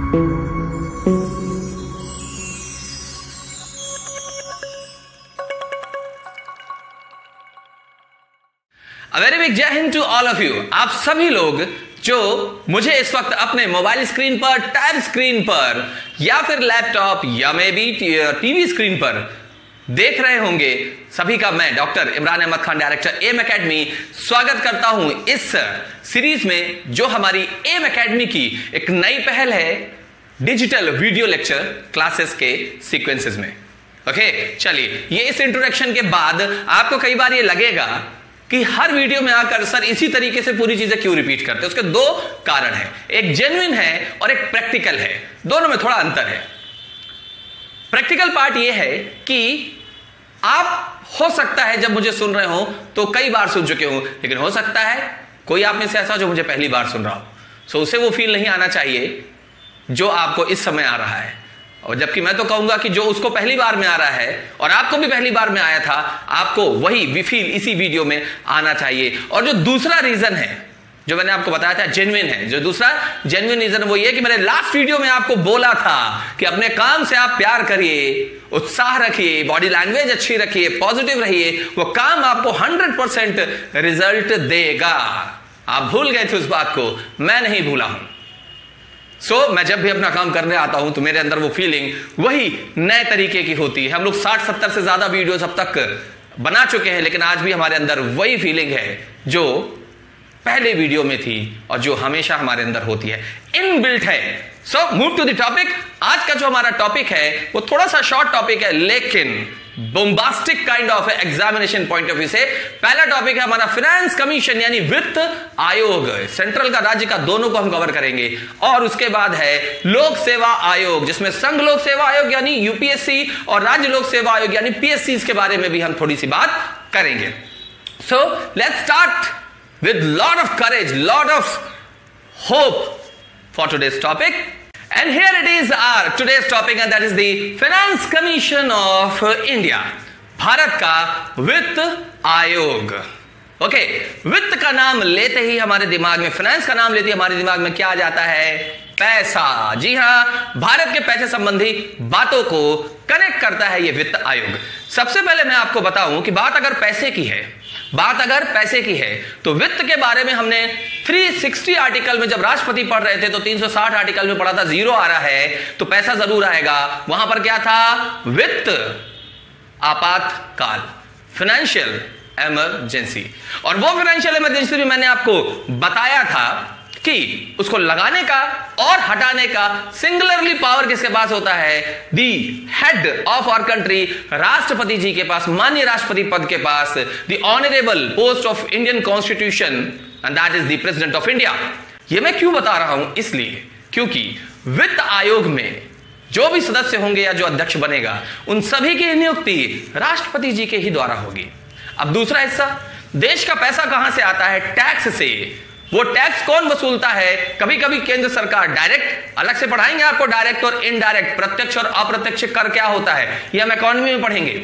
Very big Jai Hind to all of you. आप सभी लोग जो मुझे इस वक्त अपने मोबाइल स्क्रीन पर, टैब स्क्रीन पर या फिर लैपटॉप या मे बी टीवी स्क्रीन पर देख रहे होंगे, सभी का मैं doctor Imran Ahmad Khan, director M academy, स्वागत करता हूं इस सीरीज में जो हमारी एम एकेडमी की एक नई पहल है डिजिटल वीडियो लेक्चर क्लासेस के सीक्वेंसेस में। ओके, चलिए, ये इस इंट्रोडक्शन के बाद आपको कई बार ये लगेगा कि हर वीडियो में आकर सर इसी तरीके से पूरी चीजें क्यों रिपीट करते हैं। उसके दो कारण हैं, एक जेन्युइन है और एक प्रैक्टिकल है। दोनों में थोड़ा अंतर है। प्रैक्टिकल पार्ट यह है कि आप हो सकता है जब मुझे सुन रहे हो तो कई बार सुन चुके हो, लेकिन हो सकता है कोई आप में से ऐसा जो मुझे पहली बार सुन रहा हो, सो उसे वो फील नहीं आना चाहिए जो आपको इस समय आ रहा है। और जबकि मैं तो कहूंगा कि जो उसको पहली बार में आ रहा है और आपको भी पहली बार में आया था, आपको वही फील इसी वीडियो में आना चाहिए। और जो दूसरा रीजन है जो मैंने आपको बताया था जेन्युइन है, जो दूसरा जेन्युइन रीजन वो ये कि मैंने लास्ट वीडियो में आपको बोला था कि अपने काम से आप प्यार करिए, उत्साह रखिए, बॉडी लैंग्वेज अच्छी रखिए, पॉजिटिव रहिए, वो काम आपको 100% रिजल्ट देगा। आप भूल गए थे उस बात को, मैं नहीं भूला हूं। मैं जब भी अपना काम करने आता हूं तो मेरे अंदर वो फीलिंग वही नए तरीके की होती है। हम लोग 60-70 से ज्यादा वीडियोस अब तक बना चुके हैं, लेकिन आज भी हमारे अंदर वही फीलिंग है जो पहले वीडियो में थी और जो हमेशा हमारे अंदर होती है, इनबिल्ट है। So move to the topic. आज का जो हमारा टॉपिक है वो थोड़ा सा शॉर्ट टॉपिक है, लेकिन bombastic kind of examination point of view से। पहला टॉपिक है हमारा फाइनेंस कमीशन यानी वित्त आयोग, सेंट्रल का राज्य का, दोनों को हम कवर करेंगे। और उसके बाद है लोक सेवा आयोग, जिसमें संघ लोक सेवा आयोग यानी यूपीएससी और राज्य लोक सेवा आयोग यानी पीएससी के बारे में भी हम थोड़ी सी बात करेंगे। So let's start with lot of courage, lot of hope for today's topic. And here it is our today's topic, and that is the Finance Commission of India, Bharat का वित्त आयोग। ओके, वित्त का नाम लेते ही हमारे दिमाग में, फाइनेंस का नाम लेते ही हमारे दिमाग में क्या आ जाता है? पैसा। जी हां, भारत के पैसे संबंधी बातों को कनेक्ट करता है ये वित्त आयोग। सबसे पहले मैं आपको बताऊं कि बात अगर पैसे की है तो वित्त के बारे में हमने 360 आर्टिकल में जब राष्ट्रपति पढ़ रहे थे तो 360 आर्टिकल में पढ़ा था, जीरो आ रहा है तो पैसा जरूर आएगा। वहां पर क्या था? वित्त आपातकाल, फाइनेंशियल इमरजेंसी। और वो फाइनेंशियल इमरजेंसी भी मैंने आपको बताया था कि उसको लगाने का और हटाने का सिंगुलरली पावर किसके पास होता है? The head of our country, राष्ट्रपति जी के पास, माननीय राष्ट्रपति पद के पास, the honourable post of Indian constitution, and that is the president of India. ये मैं क्यों बता रहा हूं? इसलिए क्योंकि वित्त आयोग में जो भी सदस्य होंगे या जो अध्यक्ष बनेगा, उन सभी की नियुक्ति राष्ट्रपति जी के ही द्वारा होगी। अब दूसरा हिस्सा, देश का पैसा कहां से आता है? टैक्स से। वो टैक्स कौन वसूलता है? कभी कभी केंद्र सरकार डायरेक्ट, अलग से पढ़ाएंगे आपको डायरेक्ट और इनडायरेक्ट, प्रत्यक्ष और अप्रत्यक्ष कर क्या होता है, ये हम इकोनॉमी में पढ़ेंगे।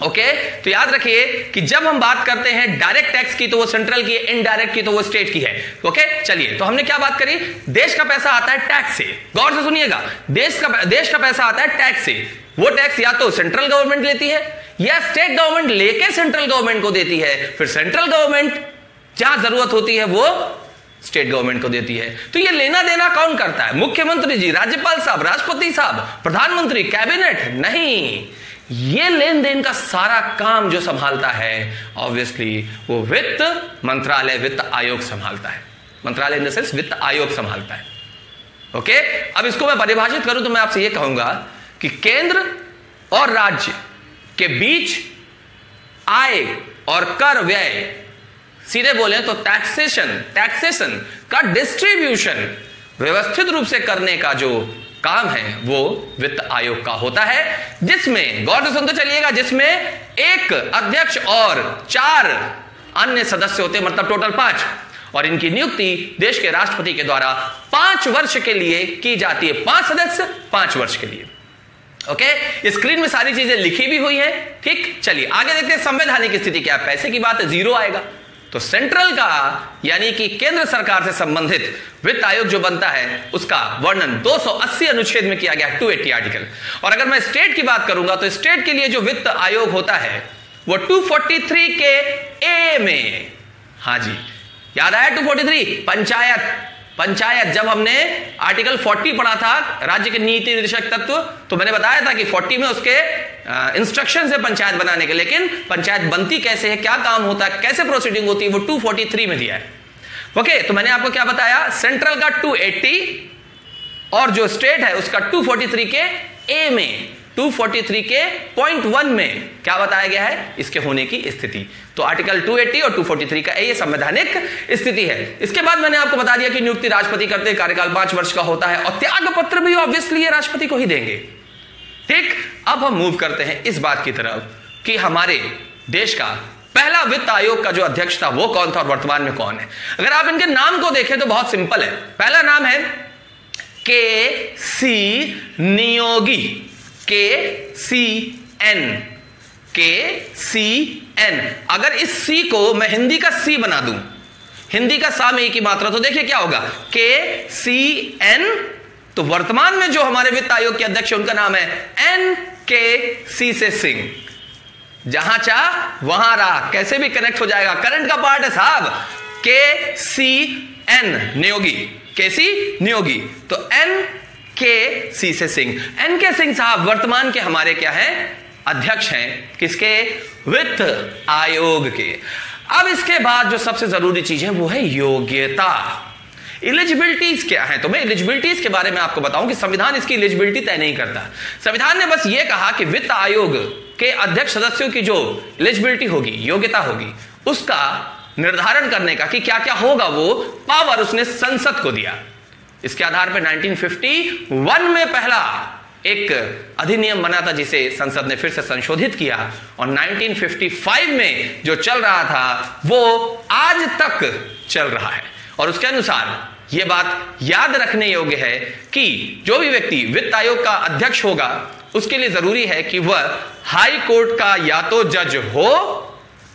ओके, तो याद रखिए कि जब हम बात करते हैं डायरेक्ट टैक्स की तो वो सेंट्रल की है, इनडायरेक्ट की तो वो स्टेट की है। ओके, चलिए, तो हमने क्या बात करी? देश का पैसा आता है टैक्स से। गौर से सुनिएगा, देश का पैसा आता है टैक्स से। वो टैक्स या तो सेंट्रल गवर्नमेंट लेती है या स्टेट गवर्नमेंट लेके सेंट्रल गवर्नमेंट को देती है, फिर सेंट्रल गवर्नमेंट जहां जरूरत होती है वो स्टेट गवर्नमेंट को देती है। तो ये लेना देना कौन करता है? मुख्यमंत्री जी, राज्यपाल साहब, राष्ट्रपति साहब, प्रधानमंत्री, कैबिनेट? नहीं, ये लेन देन का सारा काम जो संभालता है ऑब्वियसली वो वित्त मंत्रालय, वित्त आयोग संभालता है। मंत्रालय इन द सेंस वित्त आयोग संभालता है। ओके, अब इसको मैं परिभाषित करूं तो मैं आपसे ये कहूंगा कि केंद्र और राज्य के बीच आय और कर व्यय, सीधे बोले तो टैक्सेशन का डिस्ट्रीब्यूशन व्यवस्थित रूप से करने का जो काम है वो वित्त आयोग का होता है, जिसमें गौर से सुनते चलिएगा, जिसमें एक अध्यक्ष और 4 अन्य सदस्य होते हैं, मतलब टोटल 5। और इनकी नियुक्ति देश के राष्ट्रपति के द्वारा 5 वर्ष के लिए की जाती है। 5 सदस्य 5 वर्ष के लिए। ओके, स्क्रीन में सारी चीजें लिखी भी हुई है। ठीक, चलिए आगे देखते हैं। संवैधानिक स्थिति क्या है? पैसे की बात है, जीरो आएगा। तो सेंट्रल का यानी कि केंद्र सरकार से संबंधित वित्त आयोग जो बनता है उसका वर्णन 280 अनुच्छेद में किया गया, 280 आर्टिकल। और अगर मैं स्टेट की बात करूंगा तो स्टेट के लिए जो वित्त आयोग होता है वो 243 के ए में, हाँ जी याद आया 243, पंचायत जब हमने आर्टिकल 40 पढ़ा था राज्य के नीति निर्देशक तत्व, तो मैंने बताया था कि 40 में उसके इंस्ट्रक्शन है पंचायत बनाने के, लेकिन पंचायत बनती कैसे है, क्या काम होता है, कैसे प्रोसीडिंग होती है, वो 243 में दिया है। ओके, तो मैंने आपको क्या बताया, सेंट्रल का 280 और जो स्टेट है उसका 243 के ए में, 243 के पॉइंट 1 में क्या बताया गया है, इसके होने की स्थिति। तो आर्टिकल 280 और 243 का ये संवैधानिक स्थिति है। इसके बाद मैंने आपको बता दिया कि नियुक्ति राष्ट्रपति करते हैं, कार्यकाल 5 वर्ष का होता है और त्याग पत्र भी ऑब्वियसली ये राष्ट्रपति को ही देंगे। ठीक, अब हम मूव करते हैं इस बात की तरफ कि हमारे देश का पहला वित्त आयोग का जो अध्यक्ष था वो कौन था और वर्तमान में कौन है। अगर आप इनके नाम को देखें तो बहुत सिंपल है। पहला नाम है के.सी. नियोगी, के.सी.एन. अगर इस सी को मैं हिंदी का सी बना दूं, हिंदी का सा में एक ही मात्रा, तो देखिए क्या होगा, के.सी.एन. तो वर्तमान में जो हमारे वित्त आयोग के अध्यक्ष उनका नाम है N.K. से सिंह। जहां चाह वहां रहा, कैसे भी कनेक्ट हो जाएगा, करंट का पार्ट है साहब। के.सी.एन. नियोगी, के.सी. नियोगी, तो N.K. से सिंह, N.K. सिंह साहब वर्तमान के हमारे क्या हैं, अध्यक्ष हैं किसके, वित्त आयोग के। अब इसके बाद जो सबसे जरूरी चीज है वो है योग्यता। एलिजिबिलिटीज क्या है, तो मैं एलिजिबिलिटीज के बारे में आपको बताऊं कि संविधान इसकी एलिजिबिलिटी तय नहीं करता। संविधान ने बस ये कहा कि वित्त आयोग के अध्यक्ष सदस्यों की जो एलिजिबिलिटी होगी, योग्यता होगी, उसका निर्धारण करने का कि क्या क्या होगा वो पावर उसने संसद को दिया। इसके आधार पर 1951 में पहला एक अधिनियम बना था जिसे संसद ने फिर से संशोधित किया और 1955 में जो चल रहा था वो आज तक चल रहा है। और उसके अनुसार यह बात याद रखने योग्य है कि जो भी व्यक्ति वित्त आयोग का अध्यक्ष होगा उसके लिए जरूरी है कि वह हाई कोर्ट का या तो जज हो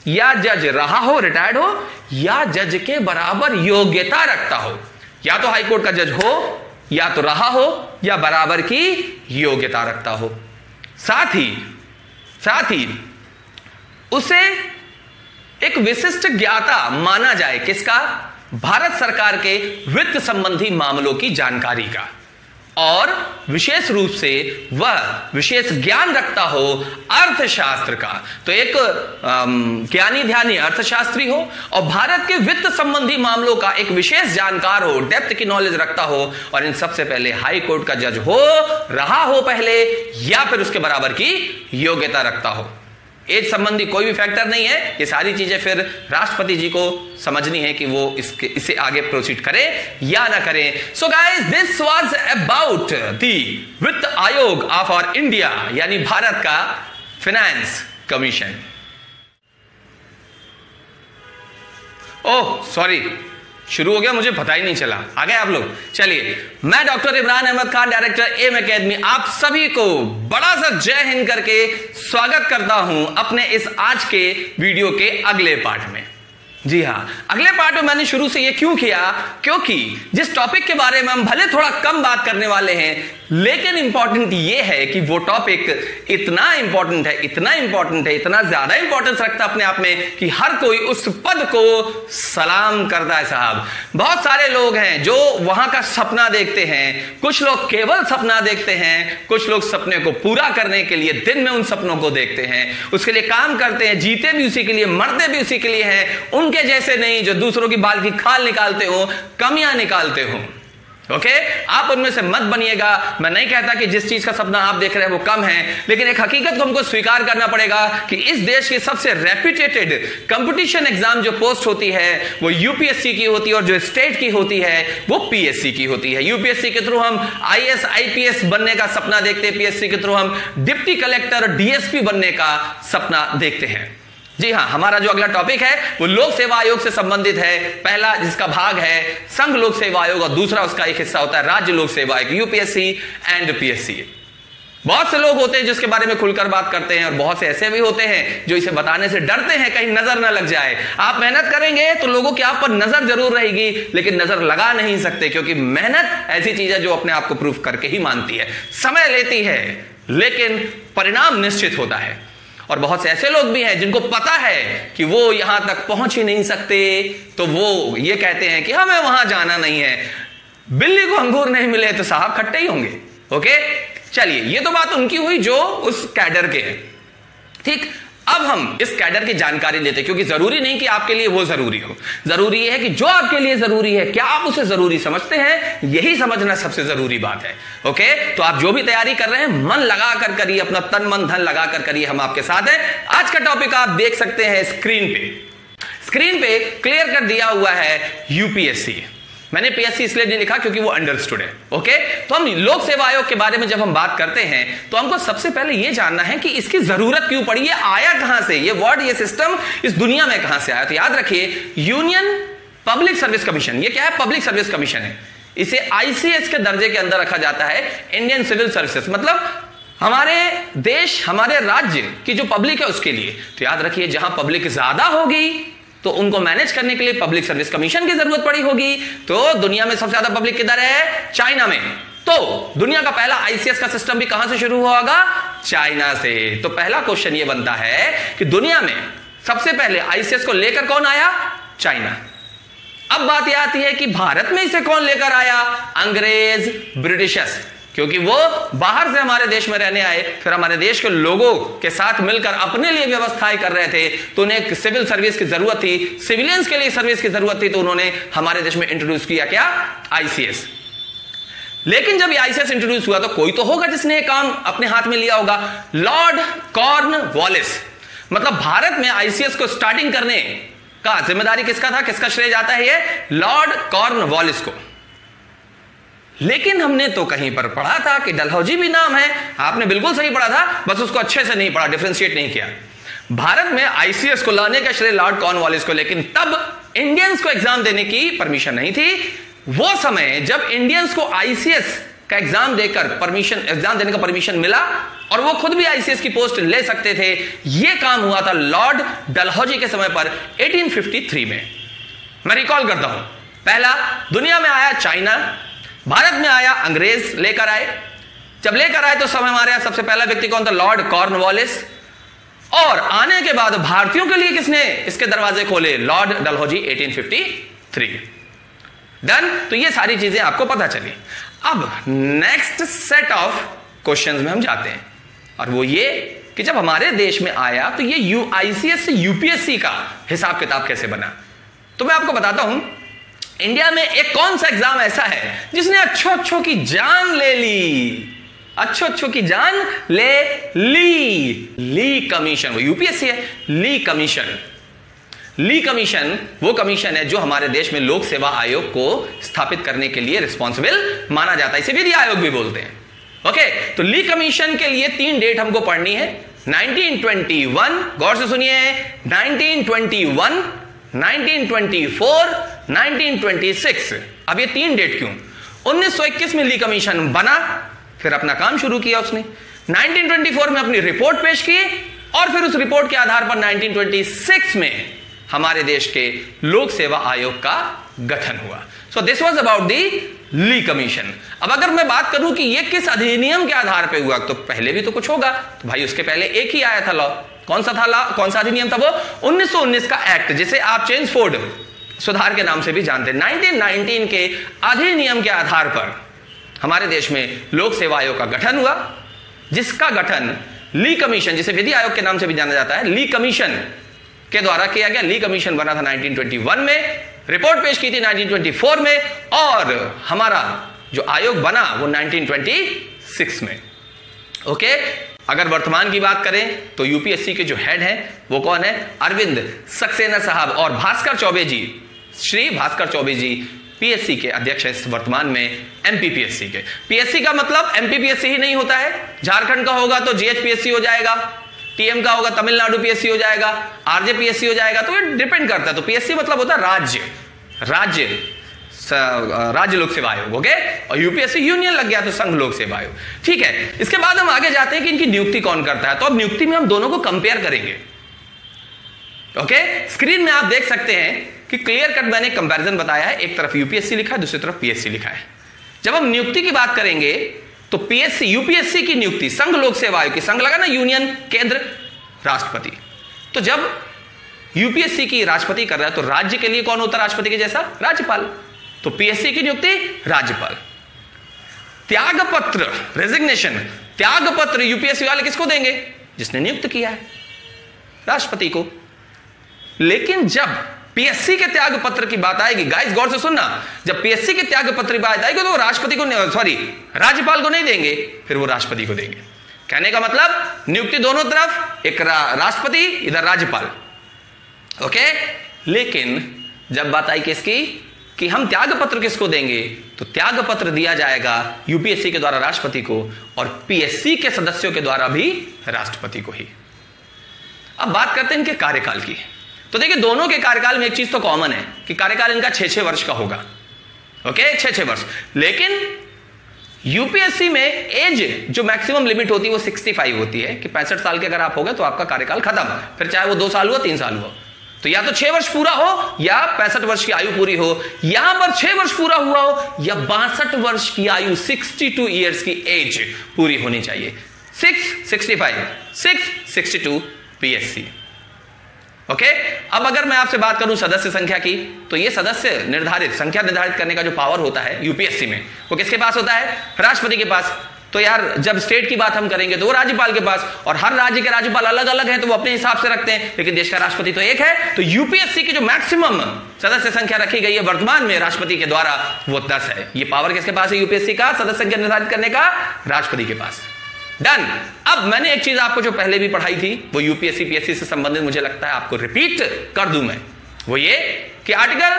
या जज रहा हो, रिटायर्ड हो, या जज के बराबर योग्यता रखता हो। या तो हाई कोर्ट का जज हो या तो रहा हो या बराबर की योग्यता रखता हो। साथ ही उसे एक विशिष्ट ज्ञाता माना जाए, किसका, भारत सरकार के वित्त संबंधी मामलों की जानकारी का, और विशेष रूप से वह विशेष ज्ञान रखता हो अर्थशास्त्र का। तो एक ज्ञानी ध्यानी अर्थशास्त्री हो और भारत के वित्त संबंधी मामलों का एक विशेष जानकार हो, डेप्थ की नॉलेज रखता हो, और इन सबसे पहले हाई कोर्ट का जज हो, रहा हो पहले, या फिर उसके बराबर की योग्यता रखता हो। एज संबंधी कोई भी फैक्टर नहीं है। ये सारी चीजें फिर राष्ट्रपति जी को समझनी है कि वो इसे आगे प्रोसीड करें या ना करें। So guys, this was about the वित्त आयोग ऑफ आवर इंडिया, यानी भारत का फाइनेंस कमीशन। ओह सॉरी, शुरू हो गया, मुझे पता ही नहीं चला। आ गए आप लोग। चलिए, मैं doctor Imran Ahmad Khan, director M academy, आप सभी को बड़ा सा जय हिंद करके स्वागत करता हूं अपने इस आज के वीडियो के अगले पार्ट में। जी हां, अगले पार्ट में मैंने शुरू से ये क्यों किया, क्योंकि जिस टॉपिक के बारे में हम भले थोड़ा कम बात करने वाले हैं, लेकिन इंपॉर्टेंट ये है कि वो टॉपिक इतना इंपॉर्टेंट है, इतना ज्यादा इंपॉर्टेंस रखता है अपने आप में कि हर कोई उस पद को सलाम करता है साहब। बहुत सारे लोग हैं जो वहां का सपना देखते हैं, कुछ लोग केवल सपना देखते हैं, कुछ लोग सपने को पूरा करने के लिए दिन में उन सपनों को देखते हैं, उसके लिए काम करते हैं, जीते भी उसी के लिए, मरते भी उसी के लिए हैं। उनके जैसे नहीं जो दूसरों की बाल की खाल निकालते हो, कमियां निकालते हो। ओके, आप उनमें से मत बनिएगा। मैं नहीं कहता कि जिस चीज का सपना आप देख रहे हैं वो कम है, लेकिन एक हकीकत को हमको स्वीकार करना पड़ेगा कि इस देश की सबसे रेप्यूटेटेड कंपटीशन एग्जाम जो पोस्ट होती है वो यूपीएससी की होती है, और जो स्टेट की होती है वो पीएससी की होती है। यूपीएससी के थ्रू हम आईएएस आईपीएस बनने का सपना देखते हैं, पीएससी के थ्रू हम डिप्टी कलेक्टर डीएसपी बनने का सपना देखते हैं। जी हां, हमारा जो अगला टॉपिक है वो लोक सेवा आयोग से संबंधित है। पहला जिसका भाग है संघ लोक सेवा आयोग और दूसरा उसका एक हिस्सा होता है राज्य लोक सेवा आयोग, यूपीएससी एंड पीएससी। बहुत से लोग होते हैं जिसके बारे में खुलकर बात करते हैं, और बहुत से ऐसे भी होते हैं जो इसे बताने से डरते हैं कहीं नजर ना लग जाए। आप मेहनत करेंगे तो लोगों की आप पर नजर जरूर रहेगी, लेकिन नजर लगा नहीं सकते, क्योंकि मेहनत ऐसी चीज है जो अपने आप को प्रूफ करके ही मानती है। समय लेती है लेकिन परिणाम निश्चित होता है। और बहुत से ऐसे लोग भी हैं जिनको पता है कि वो यहां तक पहुंच ही नहीं सकते, तो वो ये कहते हैं कि हमें वहां जाना नहीं है। बिल्ली को अंगूर नहीं मिले तो साहब खट्टे ही होंगे। ओके, चलिए, ये तो बात उनकी हुई जो उस कैडर के हैं। ठीक, अब हम इस कैडर की जानकारी लेते हैं, क्योंकि जरूरी नहीं कि आपके लिए वो जरूरी हो। जरूरी है कि जो आपके लिए जरूरी है, क्या आप उसे जरूरी समझते हैं, यही समझना सबसे जरूरी बात है। ओके, तो आप जो भी तैयारी कर रहे हैं मन लगा कर करिए, अपना तन मन धन लगा कर करिए, हम आपके साथ हैं। आज का टॉपिक आप देख सकते हैं स्क्रीन पे क्लियर कर दिया हुआ है यूपीएससी। मैंने पीएससी इसलिए नहीं लिखा क्योंकि वो अंडरस्टूड है। ओके, तो हम लोक सेवा आयोग के बारे में जब हम बात करते हैं तो हमको सबसे पहले यह जानना है कि इसकी जरूरत क्यों पड़ी, ये आया कहां से, ये वर्ड, ये सिस्टम इस दुनिया में कहां से आया। तो याद रखिए, यूनियन पब्लिक सर्विस कमीशन, ये क्या है, पब्लिक सर्विस कमीशन है। इसे आईसीएस के दर्जे के अंदर रखा जाता है, इंडियन सिविल सर्विसेज, मतलब हमारे देश, हमारे राज्य की जो पब्लिक है उसके लिए। तो याद रखिए, जहां पब्लिक ज्यादा होगी तो उनको मैनेज करने के लिए पब्लिक सर्विस कमीशन की जरूरत पड़ी होगी। तो दुनिया में सबसे ज्यादा पब्लिक किधर है, चाइना में। तो दुनिया का पहला आईसीएस का सिस्टम भी कहां से शुरू हुआ होगा, चाइना से। तो पहला क्वेश्चन ये बनता है कि दुनिया में सबसे पहले आईसीएस को लेकर कौन आया, चाइना। अब बात यह आती है कि भारत में इसे कौन लेकर आया, अंग्रेज, ब्रिटिशर्स, क्योंकि वो बाहर से हमारे देश में रहने आए, फिर हमारे देश के लोगों के साथ मिलकर अपने लिए व्यवस्थाएं कर रहे थे, तो उन्हें सिविल सर्विस की जरूरत थी, सिविलियंस के लिए सर्विस की जरूरत थी, तो उन्होंने हमारे देश में इंट्रोड्यूस किया क्या, आईसीएस। लेकिन जब ये आईसीएस इंट्रोड्यूस हुआ तो कोई तो होगा जिसने ये काम अपने हाथ में लिया होगा, लॉर्ड कॉर्नवालिस। मतलब भारत में आईसीएस को स्टार्टिंग करने का जिम्मेदारी किसका था, किसका श्रेय जाता है, ये लॉर्ड कॉर्नवालिस को। लेकिन हमने तो कहीं पर पढ़ा था कि डलहौजी भी नाम है, आपने बिल्कुल सही पढ़ा था, बस उसको अच्छे से नहीं पढ़ा, डिफरेंशिएट नहीं किया। भारत में आईसीएस को लाने का श्रेय लॉर्ड कॉर्नवालिस को, लेकिन तब इंडियंस को एग्जाम देने की परमिशन नहीं थी। वो समय जब इंडियंस को आईसीएस का एग्जाम देने का परमिशन मिला और वो खुद भी आईसीएस की पोस्ट ले सकते थे, यह काम हुआ था लॉर्ड डलहौजी के समय पर 1853 में। मैं रिकॉल करता हूं, पहला दुनिया में आया चाइना, भारत में आया अंग्रेज लेकर आए। जब लेकर आए तो समय हमारे यहां सबसे पहला व्यक्ति कौन था, लॉर्ड कॉर्नवालिस। और आने के बाद भारतीयों के लिए किसने इसके दरवाजे खोले, लॉर्ड डलहौजी 1853। डन, तो ये सारी चीजें आपको पता चली। अब नेक्स्ट सेट ऑफ क्वेश्चंस में हम जाते हैं, और वो ये कि जब हमारे देश में आया तो ये आईसीएस से यूपीएससी का हिसाब किताब कैसे बना। तो मैं आपको बताता हूं, इंडिया में एक कौन सा एग्जाम ऐसा है जिसने अच्छों की जान ले ली, अच्छों की जान ले ली, ली कमीशन, वो यूपीएससी है। ली कमीशन वो कमीशन है जो हमारे देश में लोक सेवा आयोग को स्थापित करने के लिए रिस्पॉन्सिबल माना जाता है, इसे विधि आयोग भी बोलते हैं। ओके, तो ली कमीशन के लिए 3 डेट हमको पढ़नी है, 1921, गौर से सुनिए, 1921, 1924, 1926। अब ये 3 डेट क्यों, 1921 में ली कमीशन बना, फिर अपना काम शुरू किया उसने, 1924 में अपनी रिपोर्ट पेश की, और फिर उस रिपोर्ट के आधार पर 1926 में हमारे देश के लोक सेवा आयोग का गठन हुआ। So this was about the Lee commission. अब अगर मैं बात करूं कि ये किस अधिनियम के आधार पर हुआ, तो पहले भी तो कुछ होगा, तो भाई उसके पहले एक ही आया था लॉ, कौन सा था लॉ, कौन सा अधिनियम था वो, 1919 का एक्ट, जिसे आप चेम्सफोर्ड सुधार के नाम से भी जानते हैं। 1919 के अधिनियम के आधार पर हमारे देश में लोक सेवा आयोग का गठन हुआ, जिसका गठन ली कमीशन, जिसे विधि आयोग के नाम से भी जाना जाता है, ली कमीशन के द्वारा किया गया। ली कमीशन बना था 1921 में, रिपोर्ट पेश की थी 1924 में, और हमारा जो आयोग बना वो 1926 में। ओके, अगर वर्तमान की बात करें तो यूपीएससी के जो हेड हैं वो कौन है, अरविंद सक्सेना साहब, और भास्कर चौबे जी, श्री भास्कर चौबे जी पीएससी के अध्यक्ष है इस वर्तमान में, एमपीपीएससी के। पीएससी का मतलब एमपीपीएससी ही नहीं होता है, झारखंड का होगा तो जीएचपीएससी हो जाएगा, टीएम का होगा तमिलनाडु पीएससी हो जाएगा, आरजेपीएससी हो जाएगा, तो ये डिपेंड करता है। तो पीएससी मतलब होता है राज्य राज्य लोक सेवा आयोग, ओके, और यूपीएससी यूनियन लग गया तो संघ लोक सेवा आयोग। ठीक है, इसके बाद हम आगे जाते हैं कि इनकी नियुक्ति कौन करता है। तो अब नियुक्ति में हम दोनों को कंपेयर करेंगे। ओके, स्क्रीन में आप देख सकते हैं कि क्लियर कट मैंने कंपैरिजन बताया है, एक तरफ यूपीएससी लिखा है, दूसरी तरफ पीएससी लिखा है। जब हम नियुक्ति की बात करेंगे तो पीएससी यूपीएससी की नियुक्ति संघ लोक सेवा आयोग की, संघ लगा ना, यूनियन, केंद्र, राष्ट्रपति। तो जब यूपीएससी की राष्ट्रपति कर रहा है तो राज्य के लिए कौन होता है राष्ट्रपति के जैसा? राज्यपाल। तो पीएससी की नियुक्ति राज्यपाल। त्यागपत्र, रेजिग्नेशन, त्यागपत्र यूपीएससी वाले किसको देंगे? जिसने नियुक्त किया है, राष्ट्रपति को। लेकिन जब पीएससी के त्याग पत्र की बात आएगी, गाइस गौर से सुनना, जब पीएससी के त्याग पत्र की बात आएगी तो वो राष्ट्रपति को, सॉरी, राज्यपाल को नहीं देंगे, फिर वो राष्ट्रपति को देंगे। कहने का मतलब नियुक्ति दोनों तरफ, एक राष्ट्रपति, इधर राज्यपाल। ओके, लेकिन जब बात आई किसकी कि हम त्याग पत्र किसको देंगे, तो त्याग पत्र दिया जाएगा यूपीएससी के द्वारा राष्ट्रपति को और पीएससी के सदस्यों के द्वारा भी राष्ट्रपति को ही। अब बात करते हैं इनके कार्यकाल की। तो देखिए, दोनों के कार्यकाल में एक चीज तो कॉमन है कि कार्यकाल इनका 6-6 वर्ष का होगा। ओके, 6-6 वर्ष। लेकिन यूपीएससी में एज जो मैक्सिमम लिमिट होती है वो 65 होती है कि 65 साल के अगर आप हो गए तो आपका कार्यकाल खत्म, फिर चाहे वो 2 साल हुआ 3 साल हुआ। तो या तो 6 वर्ष पूरा हो या 65 वर्ष की आयु पूरी हो। यहां पर 6 वर्ष पूरा हुआ हो या 62 वर्ष की आयु, 62 ईयर्स की एज पूरी होनी चाहिए। 665, 662 पीएससी। ओके, अब अगर मैं आपसे बात करूं सदस्य संख्या की, तो ये सदस्य निर्धारित संख्या निर्धारित करने का जो पावर होता है यूपीएससी में, वो किसके पास होता है? राष्ट्रपति के पास। तो यार जब स्टेट की बात हम करेंगे तो वो राज्यपाल के पास, और हर राज्य के राज्यपाल अलग अलग हैं तो वो अपने हिसाब से रखते हैं, लेकिन देश का राष्ट्रपति तो एक है। तो यूपीएससी की जो मैक्सिमम सदस्य संख्या रखी गई है वर्तमान में राष्ट्रपति के द्वारा, वो 10 है। ये पावर किसके पास है यूपीएससी का सदस्य संख्या निर्धारित करने का? राष्ट्रपति के पास। डन। अब मैंने एक चीज आपको जो पहले भी पढ़ाई थी वो यूपीएससी पीएससी से संबंधित, मुझे लगता है आपको रिपीट कर दूं मैं, वो ये कि आर्टिकल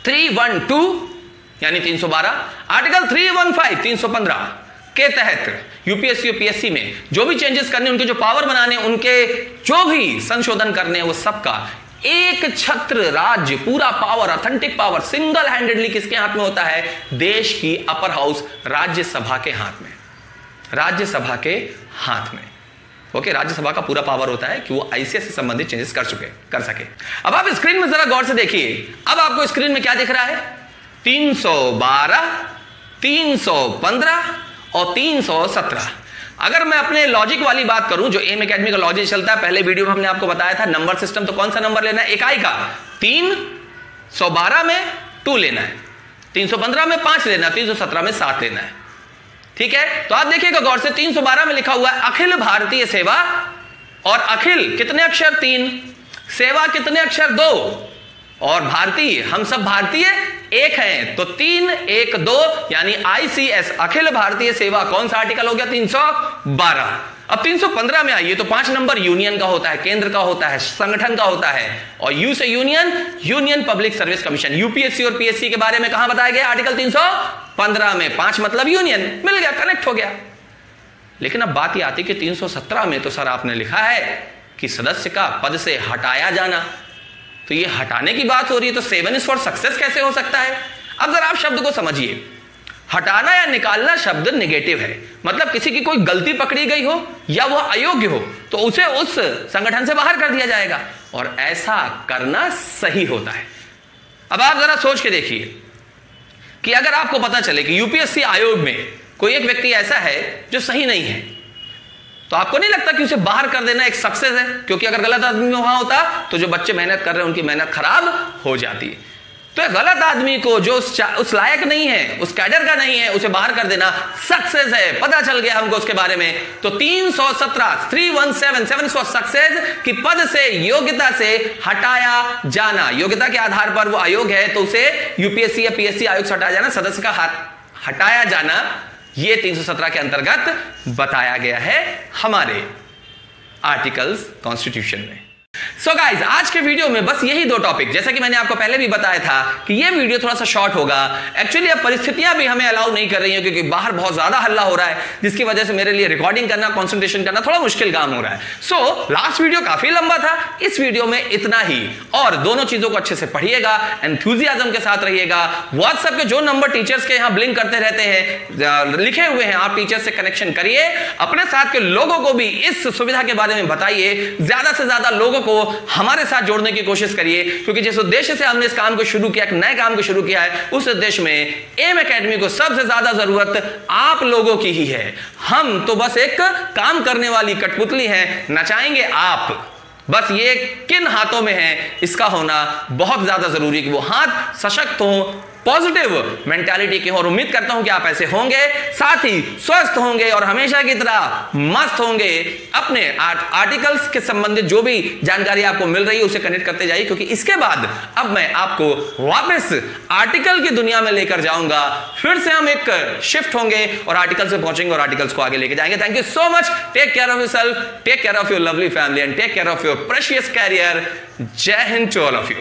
312 यानी 312, आर्टिकल 315 315 के तहत यूपीएससी और पीएससी में जो भी चेंजेस करने, उनके जो पावर बनाने, उनके जो भी संशोधन करने, वो सबका एक छत्र राज्य, पूरा power, authentic power single handedly किसके हाथ में होता है? देश की अपर हाउस राज्यसभा के हाथ में, राज्यसभा के हाथ में। ओके, राज्यसभा का पूरा पावर होता है कि वो आईसीएस से संबंधित चेंजेस कर सके। अब आप स्क्रीन में जरा गौर से देखिए, अब आपको स्क्रीन में क्या दिख रहा है? 312, 315 और 317। अगर मैं अपने लॉजिक वाली बात करूं, जो एम एकेडमी का लॉजिक चलता है, पहले वीडियो में हमने आपको बताया था नंबर सिस्टम, तो कौन सा नंबर लेना है? इकाई का। 312 में 2 लेना है, 315 में 5 लेना है, 317 में 7 लेना है। ठीक है, तो आप देखिएगा गौर से, 312 में लिखा हुआ है अखिल भारतीय सेवा, और अखिल कितने अक्षर? 3, सेवा कितने अक्षर? 2, और भारतीय, हम सब भारतीय एक हैं, तो 3 1 2 यानी आईसीएस, अखिल भारतीय सेवा। कौन सा आर्टिकल हो गया? 312। अब 315 में आइए तो 5 नंबर यूनियन का होता है, केंद्र का होता है, संगठन का होता है, और यू से union, union public service commission. UPSC और पीएससी के बारे में कहां बताया गया? आर्टिकल 315 में। 5 मतलब यूनियन, मिल गया, कनेक्ट हो गया। लेकिन अब बात यह आती कि 317 में तो सर आपने लिखा है कि सदस्य का पद से हटाया जाना, तो ये हटाने की बात हो रही है, तो 7 इज फॉर सक्सेस कैसे हो सकता है? अब जरा आप शब्द को समझिए, हटाना या निकालना शब्द नेगेटिव है, मतलब किसी की कोई गलती पकड़ी गई हो या वह अयोग्य हो तो उसे उस संगठन से बाहर कर दिया जाएगा, और ऐसा करना सही होता है। अब आप जरा सोच के देखिए कि अगर आपको पता चले कि यूपीएससी आयोग में कोई एक व्यक्ति ऐसा है जो सही नहीं है, तो आपको नहीं लगता कि उसे बाहर कर देना एक सक्सेस है? क्योंकि अगर गलत आदमी वहां होता तो जो बच्चे मेहनत कर रहे हैं उनकी मेहनत खराब हो जाती है। तो गलत आदमी को जो उस लायक नहीं है, उस कैडर का नहीं है, उसे बाहर कर देना सक्सेस है। पता चल गया हमको उसके बारे में। तो 317 317 फॉर सक्सेस कि पद से, योग्यता से हटाया जाना, योग्यता के आधार पर वो आयोग है तो उसे यूपीएससी या पीएससी आयोग से हटाया जाना, सदस्य का हटाया जाना, ये 317 के अंतर्गत बताया गया है हमारे आर्टिकल्स कॉन्स्टिट्यूशन में। सो गाइज, आज के वीडियो में बस यही दो टॉपिक, जैसा कि मैंने आपको पहले भी बताया था कि ये वीडियो थोड़ा सा शॉर्ट होगा। एक्चुअली अब परिस्थितियां भी हमें अलाउ नहीं कर रही हैं, क्योंकि बाहर बहुत ज्यादा हल्ला हो रहा है, जिसकी वजह से मेरे लिए रिकॉर्डिंग करना, कंसंट्रेशन करना थोड़ा मुश्किल काम हो रहा है। सो लास्ट वीडियो काफी लंबा था, इस वीडियो में इतना ही। और दोनों चीजों को अच्छे से पढ़िएगा, एंथुसियाज्म के साथ रहिएगा। व्हाट्सएप के जो नंबर टीचर्स के यहां ब्लिंक करते रहते हैं, लिखे हुए हैं, आप टीचर से कनेक्शन करिए। अपने साथ के लोगों को भी इस सुविधा के बारे में बताइए, ज्यादा से ज्यादा लोगों को हमारे साथ जोड़ने की कोशिश करिए, क्योंकि जिस उद्देश्य से हमने इस काम को शुरू किया, एक नए काम को शुरू किया है, उस उद्देश्य में एम एकेडमी को सबसे ज्यादा जरूरत आप लोगों की ही है। हम तो बस एक काम करने वाली कठपुतली हैं, नचाएंगे आप। बस ये किन हाथों में है, इसका होना बहुत ज्यादा जरूरी है कि वो हाथ सशक्त हो, पॉजिटिव मेंटालिटी के, और उम्मीद करता हूं कि आप ऐसे होंगे, साथ ही स्वस्थ होंगे और हमेशा की तरह मस्त होंगे। अपने आर्टिकल्स के संबंधित जो भी जानकारी आपको मिल रही है उसे कनेक्ट करते जाइए, क्योंकि इसके बाद अब मैं आपको वापस आर्टिकल की दुनिया में लेकर जाऊंगा। फिर से हम एक शिफ्ट होंगे और आर्टिकल से पहुंचेंगे और आर्टिकल्स को आगे लेके जाएंगे। Thank you so much. Take care of yourself, take care of your lovely family and take care of your precious career. जय Hind to all of you.